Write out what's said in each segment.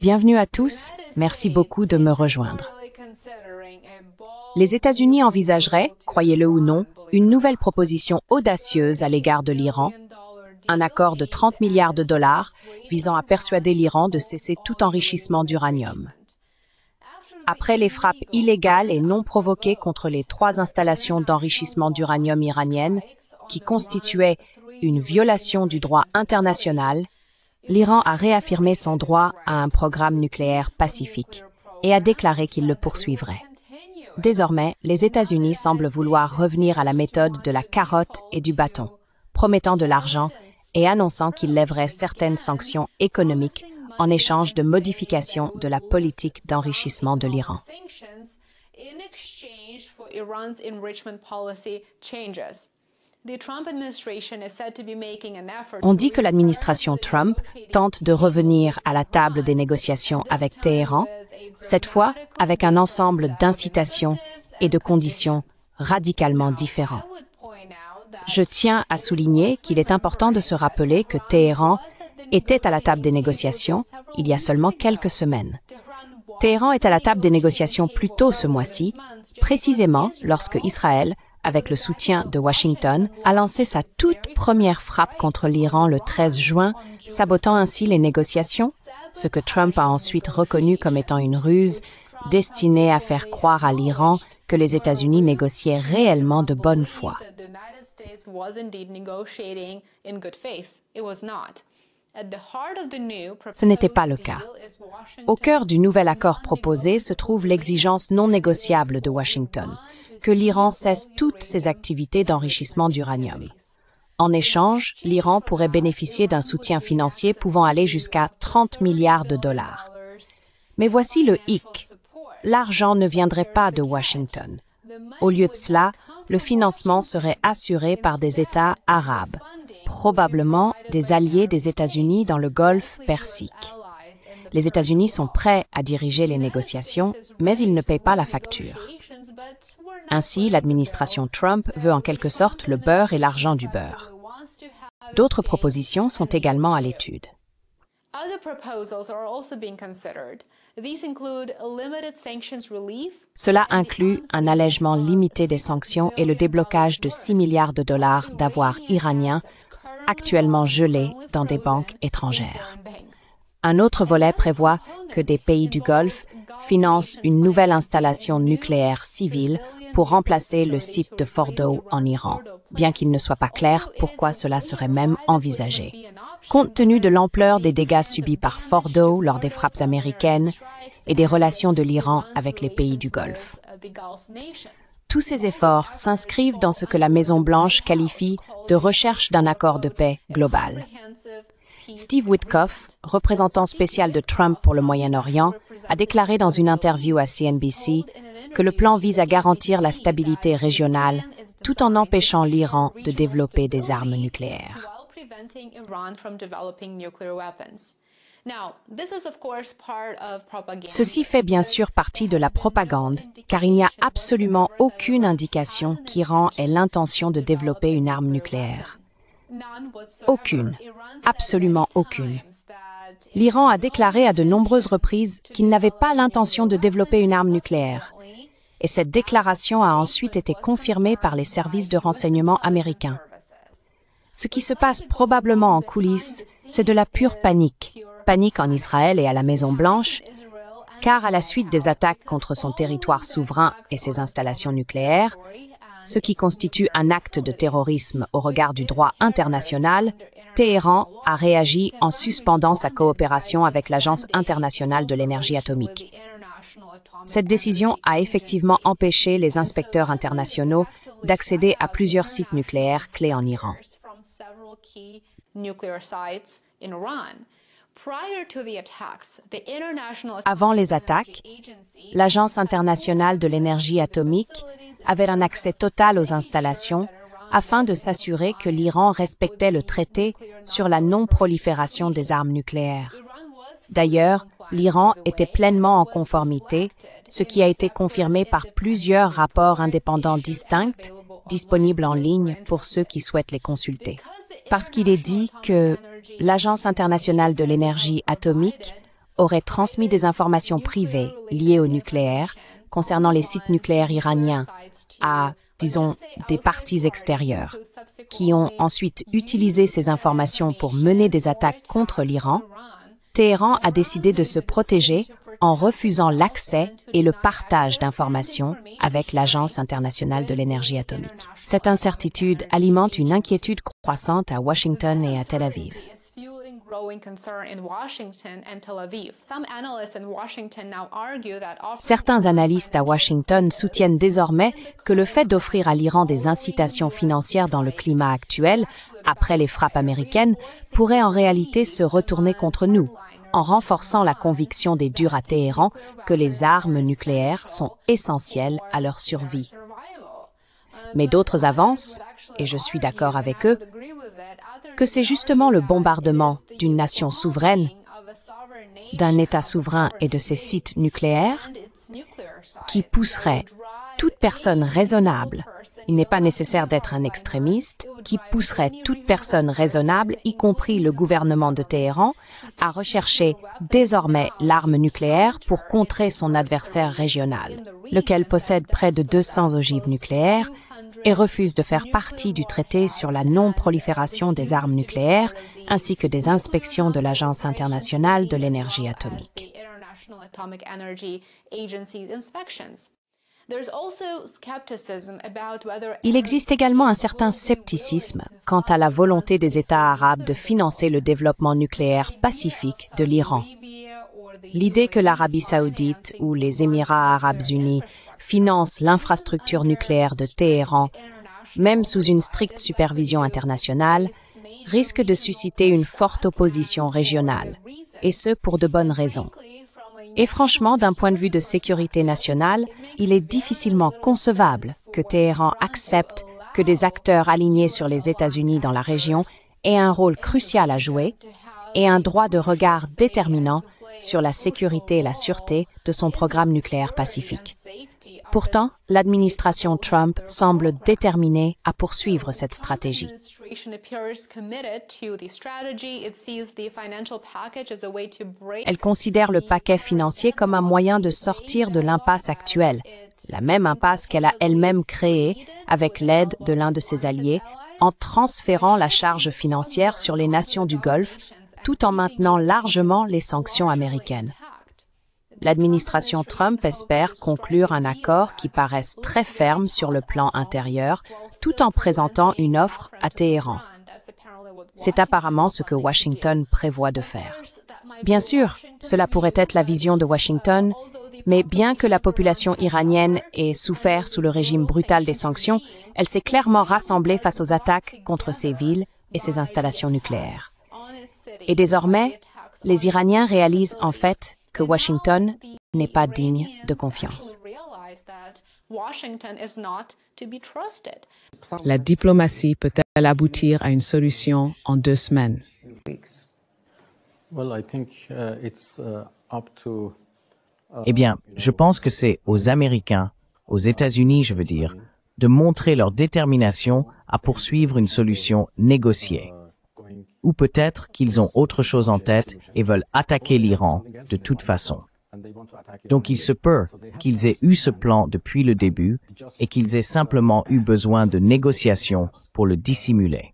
Bienvenue à tous, merci beaucoup de me rejoindre. Les États-Unis envisageraient, croyez-le ou non, une nouvelle proposition audacieuse à l'égard de l'Iran, un accord de 30 milliards de dollars visant à persuader l'Iran de cesser tout enrichissement d'uranium. Après les frappes illégales et non provoquées contre les 3 installations d'enrichissement d'uranium iraniennes, qui constituaient une violation du droit international, l'Iran a réaffirmé son droit à un programme nucléaire pacifique et a déclaré qu'il le poursuivrait. Désormais, les États-Unis semblent vouloir revenir à la méthode de la carotte et du bâton, promettant de l'argent et annonçant qu'ils lèveraient certaines sanctions économiques en échange de modifications de la politique d'enrichissement de l'Iran. On dit que l'administration Trump tente de revenir à la table des négociations avec Téhéran, cette fois avec un ensemble d'incitations et de conditions radicalement différents. Je tiens à souligner qu'il est important de se rappeler que Téhéran était à la table des négociations il y a seulement quelques semaines. Téhéran est à la table des négociations plus tôt ce mois-ci, précisément lorsque Israël, avec le soutien de Washington, a lancé sa toute première frappe contre l'Iran le 13 juin, sabotant ainsi les négociations, ce que Trump a ensuite reconnu comme étant une ruse destinée à faire croire à l'Iran que les États-Unis négociaient réellement de bonne foi. Ce n'était pas le cas. Au cœur du nouvel accord proposé se trouve l'exigence non négociable de Washington, que l'Iran cesse toutes ses activités d'enrichissement d'uranium. En échange, l'Iran pourrait bénéficier d'un soutien financier pouvant aller jusqu'à 30 milliards de dollars. Mais voici le hic. L'argent ne viendrait pas de Washington. Au lieu de cela, le financement serait assuré par des États arabes, probablement des alliés des États-Unis dans le Golfe Persique. Les États-Unis sont prêts à diriger les négociations, mais ils ne paient pas la facture. Ainsi, l'administration Trump veut en quelque sorte le beurre et l'argent du beurre. D'autres propositions sont également à l'étude. Cela inclut un allègement limité des sanctions et le déblocage de 6 milliards de dollars d'avoirs iraniens actuellement gelés dans des banques étrangères. Un autre volet prévoit que des pays du Golfe financent une nouvelle installation nucléaire civile pour remplacer le site de Fordow en Iran, bien qu'il ne soit pas clair pourquoi cela serait même envisagé. Compte tenu de l'ampleur des dégâts subis par Fordow lors des frappes américaines et des relations de l'Iran avec les pays du Golfe. Tous ces efforts s'inscrivent dans ce que la Maison-Blanche qualifie de recherche d'un accord de paix global. Steve Witkoff, représentant spécial de Trump pour le Moyen-Orient, a déclaré dans une interview à CNBC que le plan vise à garantir la stabilité régionale tout en empêchant l'Iran de développer des armes nucléaires. Ceci fait bien sûr partie de la propagande, car il n'y a absolument aucune indication qu'Iran ait l'intention de développer une arme nucléaire. Aucune, absolument aucune. L'Iran a déclaré à de nombreuses reprises qu'il n'avait pas l'intention de développer une arme nucléaire. Et cette déclaration a ensuite été confirmée par les services de renseignement américains. Ce qui se passe probablement en coulisses, c'est de la pure panique. Panique en Israël et à la Maison-Blanche, car à la suite des attaques contre son territoire souverain et ses installations nucléaires, ce qui constitue un acte de terrorisme au regard du droit international, Téhéran a réagi en suspendant sa coopération avec l'Agence internationale de l'énergie atomique. Cette décision a effectivement empêché les inspecteurs internationaux d'accéder à plusieurs sites nucléaires clés en Iran. Avant les attaques, l'Agence internationale de l'énergie atomique avait un accès total aux installations afin de s'assurer que l'Iran respectait le traité sur la non-prolifération des armes nucléaires. D'ailleurs, l'Iran était pleinement en conformité, ce qui a été confirmé par plusieurs rapports indépendants distincts, disponibles en ligne pour ceux qui souhaitent les consulter. parce qu'il est dit que l'Agence internationale de l'énergie atomique aurait transmis des informations privées liées au nucléaire concernant les sites nucléaires iraniens à, disons, des parties extérieures, qui ont ensuite utilisé ces informations pour mener des attaques contre l'Iran. Téhéran a décidé de se protéger en refusant l'accès et le partage d'informations avec l'Agence internationale de l'énergie atomique. Cette incertitude alimente une inquiétude croissante à Washington et à Tel Aviv. Certains analystes à Washington soutiennent désormais que le fait d'offrir à l'Iran des incitations financières dans le climat actuel, après les frappes américaines, pourrait en réalité se retourner contre nous, en renforçant la conviction des durs à Téhéran que les armes nucléaires sont essentielles à leur survie. Mais d'autres avancent, et je suis d'accord avec eux, que c'est justement le bombardement d'une nation souveraine, d'un État souverain et de ses sites nucléaires qui pousserait toute personne raisonnable, il n'est pas nécessaire d'être un extrémiste, qui pousserait toute personne raisonnable, y compris le gouvernement de Téhéran, à rechercher désormais l'arme nucléaire pour contrer son adversaire régional, lequel possède près de 200 ogives nucléaires et refuse de faire partie du traité sur la non-prolifération des armes nucléaires ainsi que des inspections de l'Agence internationale de l'énergie atomique. Il existe également un certain scepticisme quant à la volonté des États arabes de financer le développement nucléaire pacifique de l'Iran. L'idée que l'Arabie saoudite ou les Émirats arabes unis financent l'infrastructure nucléaire de Téhéran, même sous une stricte supervision internationale, risque de susciter une forte opposition régionale, et ce pour de bonnes raisons. Et franchement, d'un point de vue de sécurité nationale, il est difficilement concevable que Téhéran accepte que des acteurs alignés sur les États-Unis dans la région aient un rôle crucial à jouer et un droit de regard déterminant sur la sécurité et la sûreté de son programme nucléaire pacifique. Pourtant, l'administration Trump semble déterminée à poursuivre cette stratégie. Elle considère le paquet financier comme un moyen de sortir de l'impasse actuelle, la même impasse qu'elle a elle-même créée avec l'aide de l'un de ses alliés, en transférant la charge financière sur les nations du Golfe, tout en maintenant largement les sanctions américaines. L'administration Trump espère conclure un accord qui paraisse très ferme sur le plan intérieur, tout en présentant une offre à Téhéran. C'est apparemment ce que Washington prévoit de faire. Bien sûr, cela pourrait être la vision de Washington, mais bien que la population iranienne ait souffert sous le régime brutal des sanctions, elle s'est clairement rassemblée face aux attaques contre ses villes et ses installations nucléaires. Et désormais, les Iraniens réalisent en fait que Washington n'est pas digne de confiance. La diplomatie peut-elle aboutir à une solution en 2 semaines? Eh bien, je pense que c'est aux Américains, aux États-Unis, je veux dire, de montrer leur détermination à poursuivre une solution négociée. Ou peut-être qu'ils ont autre chose en tête et veulent attaquer l'Iran de toute façon. Donc il se peut qu'ils aient eu ce plan depuis le début et qu'ils aient simplement eu besoin de négociations pour le dissimuler.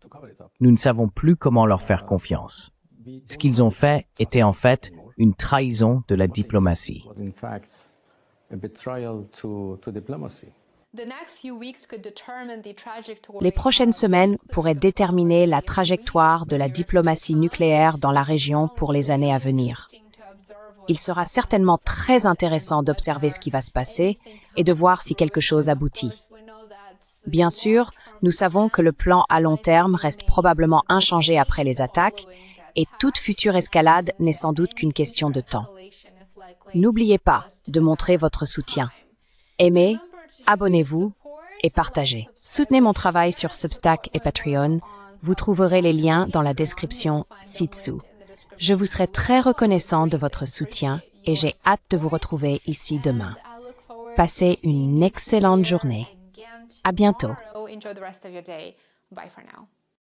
Nous ne savons plus comment leur faire confiance. Ce qu'ils ont fait était en fait une trahison de la diplomatie. Les prochaines semaines pourraient déterminer la trajectoire de la diplomatie nucléaire dans la région pour les années à venir. Il sera certainement très intéressant d'observer ce qui va se passer et de voir si quelque chose aboutit. Bien sûr, nous savons que le plan à long terme reste probablement inchangé après les attaques et toute future escalade n'est sans doute qu'une question de temps. N'oubliez pas de montrer votre soutien. Aimez, abonnez-vous et partagez. Soutenez mon travail sur Substack et Patreon. Vous trouverez les liens dans la description ci-dessous. Je vous serai très reconnaissant de votre soutien et j'ai hâte de vous retrouver ici demain. Passez une excellente journée. À bientôt.